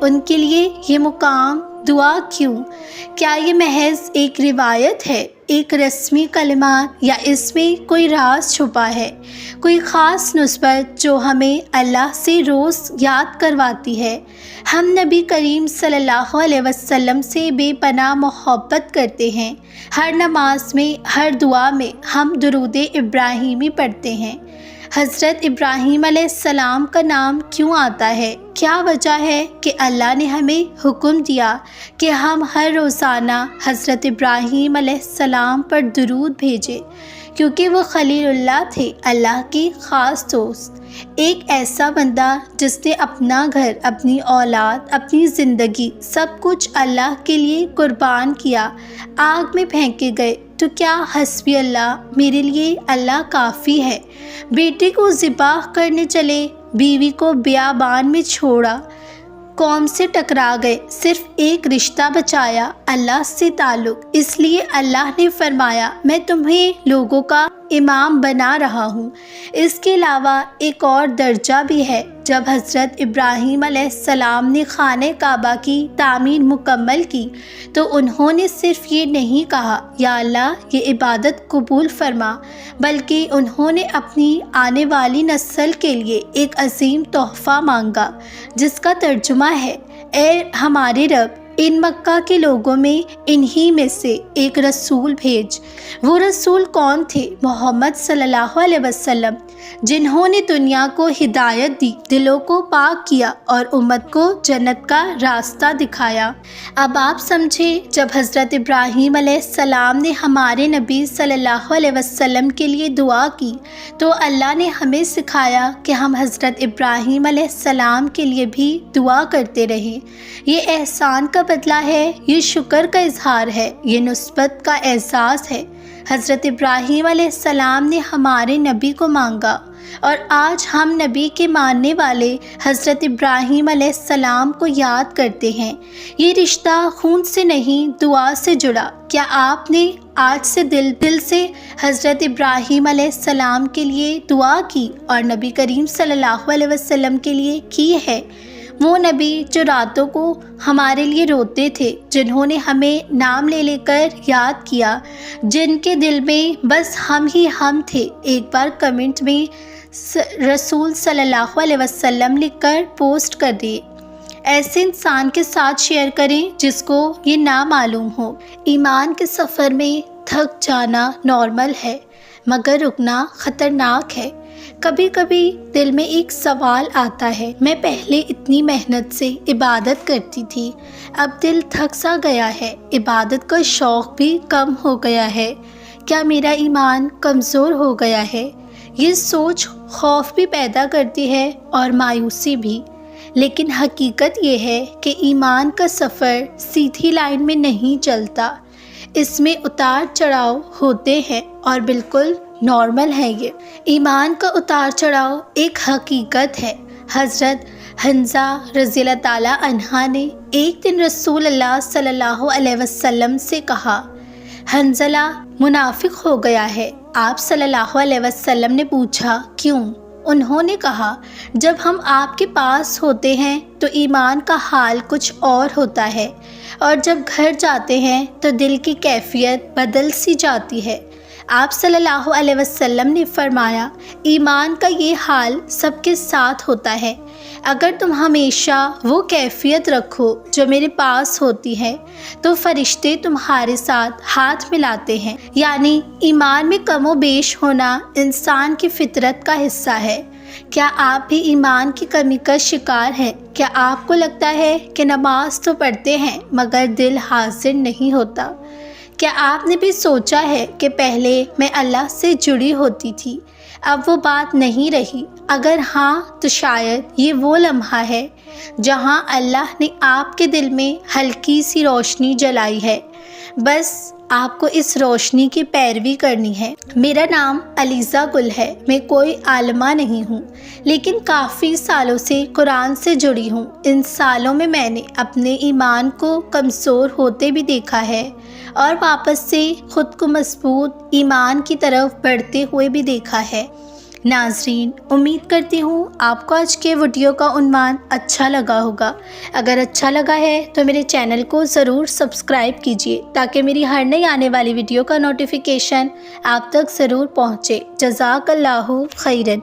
ان کے لیے یہ مقام دعا کیوں؟ کیا یہ محض ایک روایت ہے، ایک رسمی کلمات، یا اس میں کوئی راز چھپا ہے، کوئی خاص نسبت جو ہمیں اللہ سے روز یاد کرواتی ہے؟ ہم نبی کریم صلی اللہ علیہ وسلم سے بے پناہ محبت کرتے ہیں۔ ہر نماز میں، ہر دعا میں ہم درود ابراہیمی پڑھتے ہیں۔ حضرت ابراہیم علیہ السلام کا نام کیوں آتا ہے؟ کیا وجہ ہے کہ اللہ نے ہمیں حکم دیا کہ ہم ہر روزانہ حضرت ابراہیم علیہ السلام پر درود بھیجیں؟ کیونکہ وہ خلیل اللہ تھے، اللہ کی خاص دوست، ایک ایسا بندہ جس نے اپنا گھر، اپنی اولاد، اپنی زندگی، سب کچھ اللہ کے لیے قربان کیا، آگ میں پھینکے گئے تو کیا حسبی اللہ، میرے لیے اللہ کافی ہے۔ بیٹے کو ذبح کرنے چلے، بیوی کو بیابان میں چھوڑا، قوم سے ٹکرا گئے، صرف ایک رشتہ بچایا، اللہ سے تعلق۔ اس لیے اللہ نے فرمایا میں تمہیں لوگوں کا امام بنا رہا ہوں۔ اس کے علاوہ ایک اور درجہ بھی ہے، جب حضرت ابراہیم علیہ السلام نے خانہ کعبہ کی تعمیر مکمل کی تو انہوں نے صرف یہ نہیں کہا یا اللہ یہ عبادت قبول فرما، بلکہ انہوں نے اپنی آنے والی نسل کے لیے ایک عظیم تحفہ مانگا جس کا ترجمہ ہے، اے ہمارے رب، ان مکہ کے لوگوں میں انہی میں سے ایک رسول بھیج۔ وہ رسول کون تھے؟ محمد صلی اللہ علیہ وسلم، جنہوں نے دنیا کو ہدایت دی، دلوں کو پاک کیا اور امت کو جنت کا راستہ دکھایا۔ اب آپ سمجھیں، جب حضرت ابراہیم علیہ السلام نے ہمارے نبی صلی اللہ علیہ وسلم کے لیے دعا کی تو اللہ نے ہمیں سکھایا کہ ہم حضرت ابراہیم علیہ السلام کے لیے بھی دعا کرتے رہیں۔ یہ احسان کا بدلہ ہے، یہ شکر کا اظہار ہے، یہ نسبت کا اعزاز ہے۔ حضرت ابراہیم علیہ السلام نے ہمارے نبی کو مانگا اور آج ہم نبی کے ماننے والے حضرت ابراہیم علیہ السلام کو یاد کرتے ہیں۔ یہ رشتہ خون سے نہیں، دعا سے جڑا۔ کیا آپ نے آج سے دل سے حضرت ابراہیم علیہ السلام کے لیے دعا کی اور نبی کریم صلی اللہ علیہ وسلم کے لیے کی ہے؟ وہ نبی جو راتوں کو ہمارے لیے روتے تھے، جنہوں نے ہمیں نام لے لے کر یاد کیا، جن کے دل میں بس ہم ہی ہم تھے۔ ایک بار کمنٹ میں رسول صلی اللہ علیہ وسلم لکھ کر پوسٹ کر دیے۔ ایسے انسان کے ساتھ شیئر کریں جس کو یہ نہ معلوم ہو۔ ایمان کے سفر میں تھک جانا نارمل ہے، مگر رکنا خطرناک ہے۔ کبھی کبھی دل میں ایک سوال آتا ہے، میں پہلے اتنی محنت سے عبادت کرتی تھی، اب دل تھک سا گیا ہے، عبادت کا شوق بھی کم ہو گیا ہے، کیا میرا ایمان کمزور ہو گیا ہے؟ یہ سوچ خوف بھی پیدا کرتی ہے اور مایوسی بھی، لیکن حقیقت یہ ہے کہ ایمان کا سفر سیدھی لائن میں نہیں چلتا، اس میں اتار چڑھاؤ ہوتے ہیں اور بالکل نارمل ہے۔ یہ ایمان کا اتار چڑھاؤ ایک حقیقت ہے۔ حضرت حنزہ رضی اللہ تعالیٰ عنہ نے ایک دن رسول اللہ صلی اللہ علیہ وسلم سے کہا، حنزلہ منافق ہو گیا ہے۔ آپ صلی اللہ علیہ وسلم نے پوچھا کیوں؟ انہوں نے کہا، جب ہم آپ کے پاس ہوتے ہیں تو ایمان کا حال کچھ اور ہوتا ہے، اور جب گھر جاتے ہیں تو دل کی کیفیت بدل سی جاتی ہے۔ آپ صلی اللہ علیہ وسلم نے فرمایا، ایمان کا یہ حال سب کے ساتھ ہوتا ہے۔ اگر تم ہمیشہ وہ کیفیت رکھو جو میرے پاس ہوتی ہے تو فرشتے تمہارے ساتھ ہاتھ ملاتے ہیں۔ یعنی ایمان میں کم و بیش ہونا انسان کی فطرت کا حصہ ہے۔ کیا آپ بھی ایمان کی کمی کا شکار ہیں؟ کیا آپ کو لگتا ہے کہ نماز تو پڑھتے ہیں مگر دل حاضر نہیں ہوتا؟ کیا آپ نے بھی سوچا ہے کہ پہلے میں اللہ سے جڑی ہوتی تھی، اب وہ بات نہیں رہی؟ اگر ہاں تو شاید یہ وہ لمحہ ہے جہاں اللہ نے آپ کے دل میں ہلکی سی روشنی جلائی ہے، بس آپ کو اس روشنی کی پیروی کرنی ہے۔ میرا نام علیزہ گل ہے، میں کوئی عالمہ نہیں ہوں، لیکن کافی سالوں سے قرآن سے جڑی ہوں۔ ان سالوں میں میں نے اپنے ایمان کو کمزور ہوتے بھی دیکھا ہے اور واپس سے خود کو مضبوط ایمان کی طرف بڑھتے ہوئے بھی دیکھا ہے۔ ناظرین، امید کرتی ہوں آپ کو آج کے ویڈیو کا عنوان اچھا لگا ہوگا۔ اگر اچھا لگا ہے تو میرے چینل کو ضرور سبسکرائب کیجیے تاکہ میری ہر نئی آنے والی ویڈیو کا نوٹیفیکیشن آپ تک ضرور پہنچے۔ جزاک اللہ خیرن۔